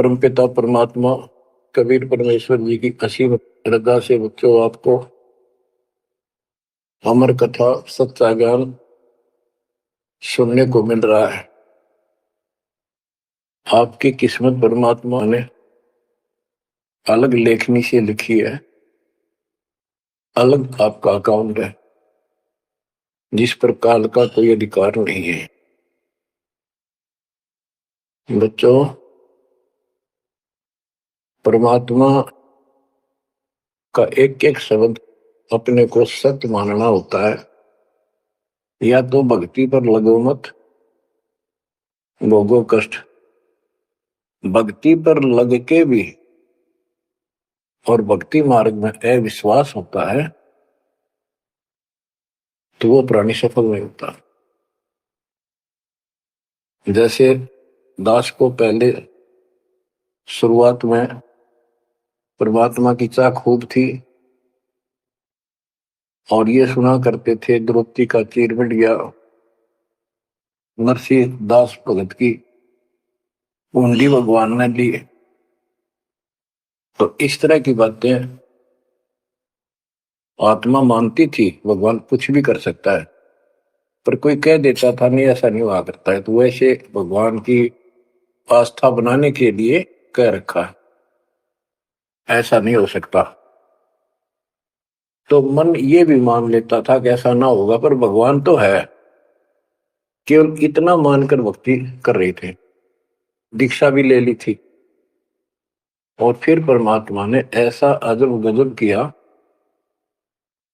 परमपिता परमात्मा कबीर परमेश्वर जी की असीम रजा से बच्चों आपको अमर कथा सच्चा ज्ञान सुनने को मिल रहा है। आपकी किस्मत परमात्मा ने अलग लेखनी से लिखी है, अलग आपका अकाउंट है जिस पर काल का कोई अधिकार नहीं है। बच्चों, परमात्मा का एक एक शब्द अपने को सत्य मानना होता है। या तो भक्ति पर लगो मत, भोगो कष्ट। भक्ति पर लग के भी और भक्ति मार्ग में अविश्वास होता है तो वो प्राणी सफल नहीं होता। जैसे दास को पहले शुरुआत में परमात्मा की चाह खूब थी और ये सुना करते थे द्रौपदी का चीर मिट गया, नरसिंह दास भगत की कुंडी भगवान ने ली। तो इस तरह की बातें आत्मा मानती थी, भगवान कुछ भी कर सकता है, पर कोई कह देता था नहीं ऐसा नहीं हुआ करता है, तो वैसे भगवान की आस्था बनाने के लिए कह रखा है ऐसा नहीं हो सकता। तो मन ये भी मान लेता था कि ऐसा ना होगा, पर भगवान तो है। केवल इतना मानकर भक्ति कर रहे थे, दीक्षा भी ले ली थी और फिर परमात्मा ने ऐसा अजब गजब किया,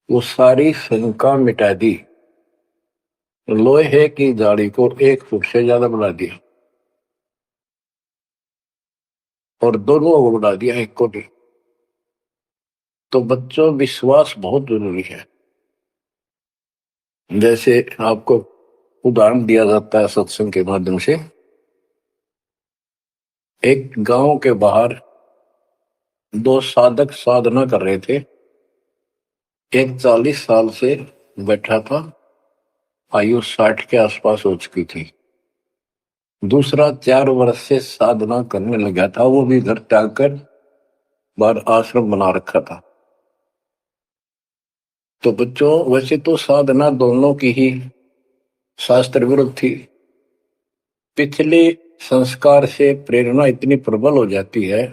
वो सारी शंका मिटा दी। लोहे की जाड़ी को 1 फुट से ज्यादा बढ़ा दिया और दोनों को बढ़ा दिया 1 कोटि। तो बच्चों, विश्वास बहुत जरूरी है। जैसे आपको उदाहरण दिया जाता है सत्संग के माध्यम से। एक गांव के बाहर 2 साधक साधना कर रहे थे। एक 40 साल से बैठा था, आयु 60 के आसपास हो चुकी थी। दूसरा 4 वर्ष से साधना करने लगा था, वो भी घर त्याग कर बाहर आश्रम बना रखा था। तो बच्चों, वैसे तो साधना दोनों की ही शास्त्र विरुद्ध थी। पिछले संस्कार से प्रेरणा इतनी प्रबल हो जाती है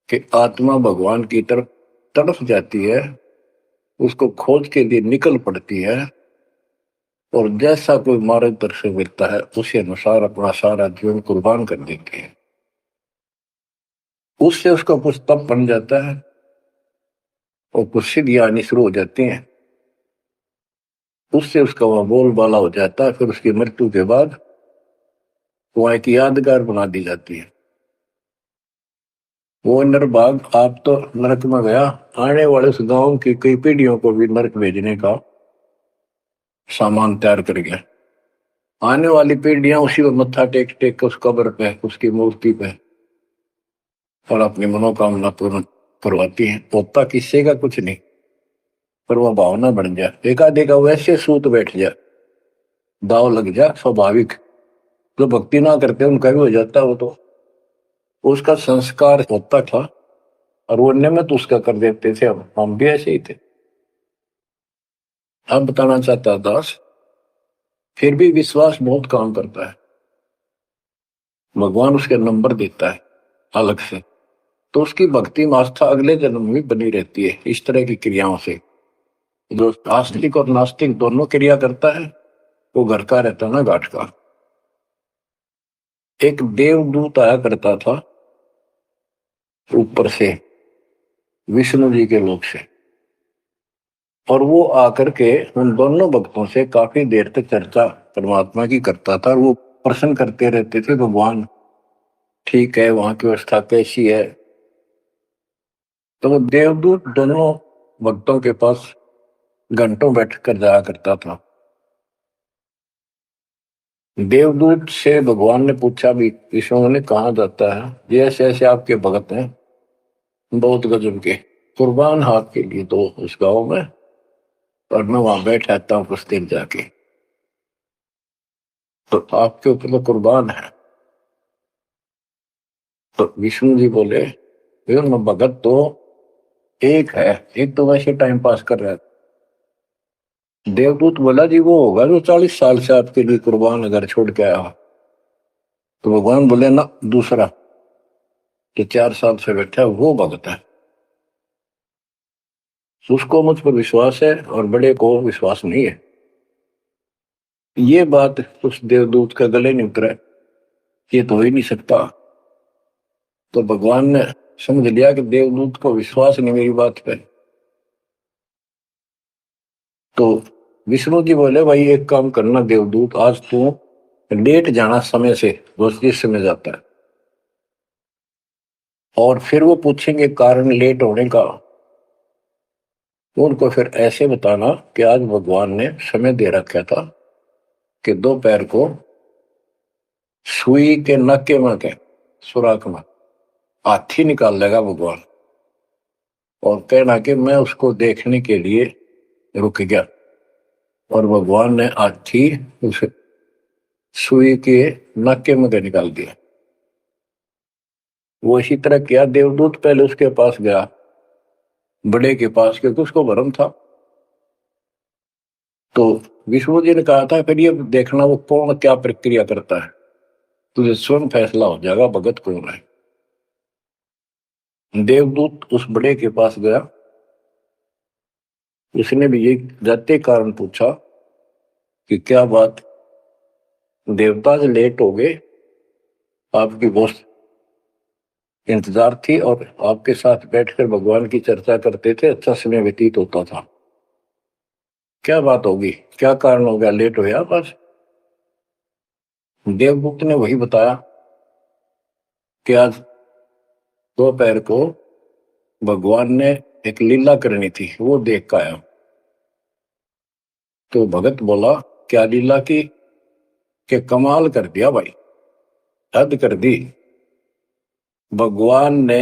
कि आत्मा भगवान की तरफ तड़प जाती है, उसको खोज के लिए निकल पड़ती है और जैसा कोई मार्गदर्शन मिलता है उसी अनुसार अपना सारा जीवन कुर्बान कर देती है। उससे उसका कुछ तप बन जाता है और कुछ सिद्धियां आनी शुरू हो जाती हैं। उससे उसका वह बोलबाला हो जाता है। फिर उसकी मृत्यु के बाद वह एक यादगार बना दी जाती है। वो नरभाग आप तो नरक में गया, आने वाले उस गांव की कई पीढ़ियों को भी नरक भेजने का सामान तैयार कर गया। आने वाली पीढ़ियां उसी को मत्था टेक टेक उस कब्र पे, उसकी मूर्ति पे और अपनी मनोकामना पूर्ण करवाती है। होता किससे का कुछ नहीं, पर वह भावना बन जाए, देखा देखा वैसे सूत बैठ जाए, दाव लग जाए। स्वाभाविक जो भक्ति ना करते उनका भी हो जाता, वो तो उसका संस्कार होता था और वो नियमित उसका कर देते थे। हम भी ऐसे ही थे। अब बताना चाहता दास, फिर भी विश्वास बहुत काम करता है। भगवान उसके नंबर देता है अलग से, तो उसकी भक्ति में आस्था अगले जन्म में बनी रहती है। इस तरह की क्रियाओं से जो आस्तिक और नास्तिक दोनों क्रिया करता है, वो घर का रहता है ना घाट का। एक देवदूत आया करता था ऊपर से, विष्णु जी के लोक से, और वो आकर के उन दोनों भक्तों से काफी देर तक चर्चा परमात्मा की करता था। और वो प्रश्न करते रहते थे, भगवान ठीक है, वहां की व्यवस्था कैसी है। तो वो देवदूत दोनों भक्तों के पास घंटों बैठ कर जाया करता था। देवदूत से भगवान ने पूछा भी, विष्णु ने कहा जाता है ये ऐसे ऐसे आपके भगत हैं, बहुत गजब के, कुर्बान हाथ के लिए तो उस गांव में, और मैं वहां बैठ रहता हूँ कुछ देर जाके, तो आपके ऊपर तो कुर्बान है। तो विष्णु जी बोले फिर मैं भगत तो एक है, एक तो वैसे टाइम पास कर रहा है। देवदूत बोला जी वो होगा जो 40 साल से आपके लिए कुर्बान घर छोड़ के आया। तो भगवान बोले ना, दूसरा कि 4 साल से बैठा है वो भगत है, उसको मुझ पर विश्वास है और बड़े को विश्वास नहीं है। ये बात उस देवदूत का गले नहीं उतरा, ये तो हो ही नहीं सकता। तो भगवान ने समझ लिया कि देवदूत को विश्वास नहीं मेरी बात पे। तो विष्णु जी बोले भाई एक काम करना देवदूत, आज तू लेट जाना समय से, बस जिस समय जाता है, और फिर वो पूछेंगे कारण लेट होने का, तो उनको फिर ऐसे बताना कि आज भगवान ने समय दे रखा था कि दोपहर को सुई के नक्के में के सुराख में हाथी निकाल लेगा भगवान, और कहना कि मैं उसको देखने के लिए रुक गया, और भगवान ने हाथी उस सुई के नक्के में के निकाल दिया। वो इसी तरह किया, देवदूत पहले उसके पास गया, बड़े के पास, क्योंकि उसको भरम था। तो विष्णु जी ने कहा था फिर ये देखना वो कौन क्या प्रक्रिया करता है, तुझे स्वयं फैसला हो जाएगा भगत कौन है। देवदूत उस बड़े के पास गया, उसने भी ये जाते कारण पूछा कि क्या बात देवता से लेट हो गए, आपकी बहुत इंतजार थी और आपके साथ बैठकर भगवान की चर्चा करते थे, अच्छा समय व्यतीत होता था, क्या बात होगी, क्या कारण हो गया लेट हो गया बस। देवदूत ने वही बताया कि आज दोपहर को भगवान ने एक लीला करनी थी, वो देख कर आया। तो भगत बोला क्या लीला की, कि कमाल कर दिया भाई, हद कर दी। भगवान ने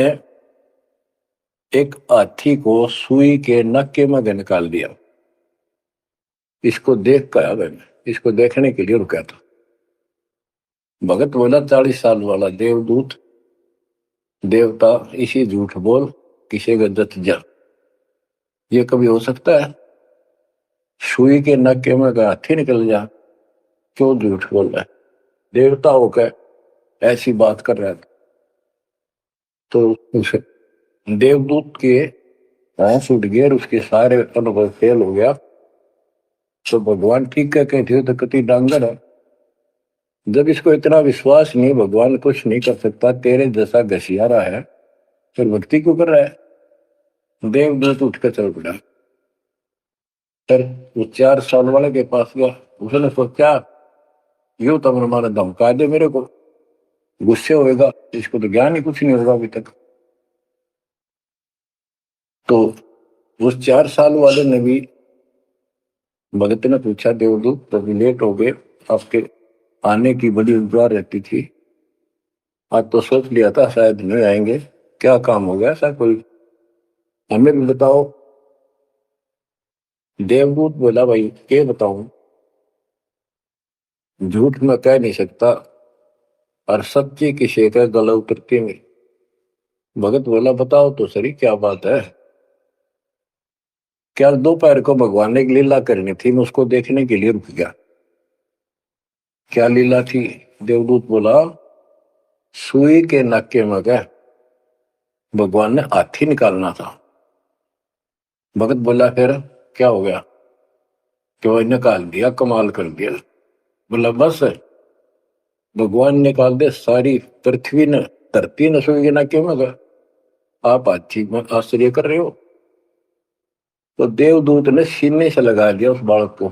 एक हाथी को सुई के नक्के में निकाल दिया, इसको देख कर आया मैंने, इसको देखने के लिए रुका था। भगत बोला 40 साल वाला देवदूत देवता इसी झूठ बोल किसे गद्दत जा, ये कभी हो सकता है? सुई के नक्के में का हाथी निकल जा, क्यों झूठ बोल रहा है? देवता होकर ऐसी बात कर रहा था। तो उस देवदूत के होश उठ गए, उसके सारे अनुभव फेल हो गया। तो भगवान ठीक कह के थे तो कति डांगर है, जब इसको इतना विश्वास नहीं भगवान कुछ नहीं कर सकता, तेरे जैसा घसियारा है, फिर भक्ति क्यों कर रहा है? देवदूत उठ कर चल पड़ा, फिर वो 4 साल वाले के पास गया। उसने सोचा यूं तो हमारा धमका दे मेरे को, गुस्से होएगा, इसको तो ज्ञान ही कुछ नहीं होगा अभी तक। तो उस 4 साल वाले ने भी, भगत ने पूछा देवदूत तो लेट हो गए, आपके आने की बड़ी इंतजार रहती थी, आज तो सोच लिया था शायद नहीं आएंगे, क्या काम हो गया ऐसा कोई, हमें भी बताओ। देवदूत बोला भाई ये बताऊं, झूठ में कह नहीं सकता और सच्ची की शेखर गला उतरती नहीं। भगत बोला बताओ तो सही क्या बात है। क्या दोपहर को भगवान ने एक लीला करनी थी, मैं उसको देखने के लिए रुक गया। क्या लीला थी? देवदूत बोला सुई के नक्के में गए भगवान ने हाथी निकालना था। भगत बोला फिर क्या हो गया? तो निकाल दिया, कमाल कर दिया। बोला बस भगवान निकाल दे, सारी पृथ्वी ने धरती ने सुई के नक्के में गए, आप हाथी में आश्चर्य कर रहे हो? तो देवदूत ने सीने से लगा दिया उस बालक को,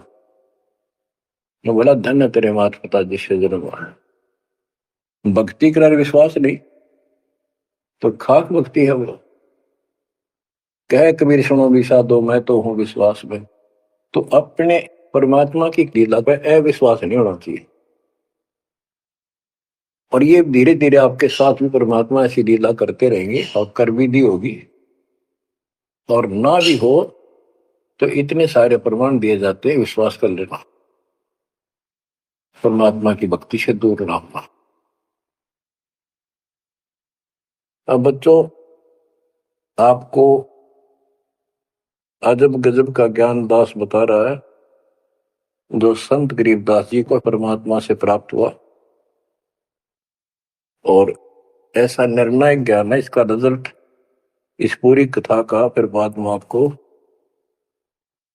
मैं बोला धन्य तेरे माता पिता जिससे जन्म हुआ है। भक्ति कर विश्वास नहीं तो खाक भक्ति है वो। कह कबीर सुनो विषा दो, मैं तो हूं विश्वास में। तो अपने परमात्मा की लीला पे अविश्वास नहीं होना चाहिए, और ये धीरे धीरे आपके साथ भी परमात्मा ऐसी लीला करते रहेंगे और कर भी दी होगी, और ना भी हो तो इतने सारे प्रमाण दिए जाते हैं, विश्वास कर लेना, परमात्मा की भक्ति से दूर ना होना। अब बच्चों, आपको अजब गजब का ज्ञान दास बता रहा है, जो संत गरीबदास जी को परमात्मा से प्राप्त हुआ। और ऐसा निर्णायक ज्ञान है, इसका रिजल्ट इस पूरी कथा का फिर बाद में आपको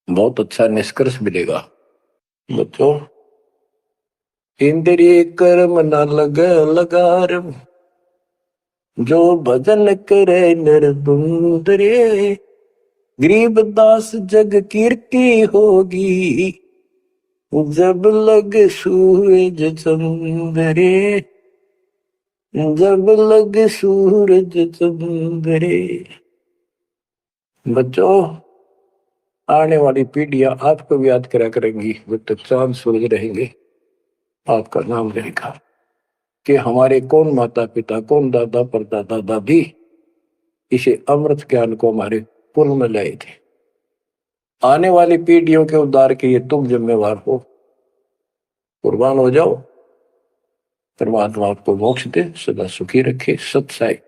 बहुत अच्छा निष्कर्ष मिलेगा। बच्चों, इंद्रिय कर्म न लग लगार, जो भजन करे निर्दुंदरे, गरीबदास जग कीर्ति होगी, जब लग सूरज चंद्रे, जब लग सूरज चंद्रे। बच्चों, आने वाली पीढ़ियां आपको भी याद करा करेंगी, जब तक चांद सूरज रहेंगे आपका नाम रहेगा कि हमारे कौन माता पिता, कौन दादा परदादा दादी इसे अमृत ज्ञान को हमारे कुल में लाए थे। आने वाली पीढ़ियों के उद्धार के लिए तुम जिम्मेवार हो, कुर्बान हो जाओ। परमात्मा आपको मोक्ष दे, सदा सुखी रखे। सत साई।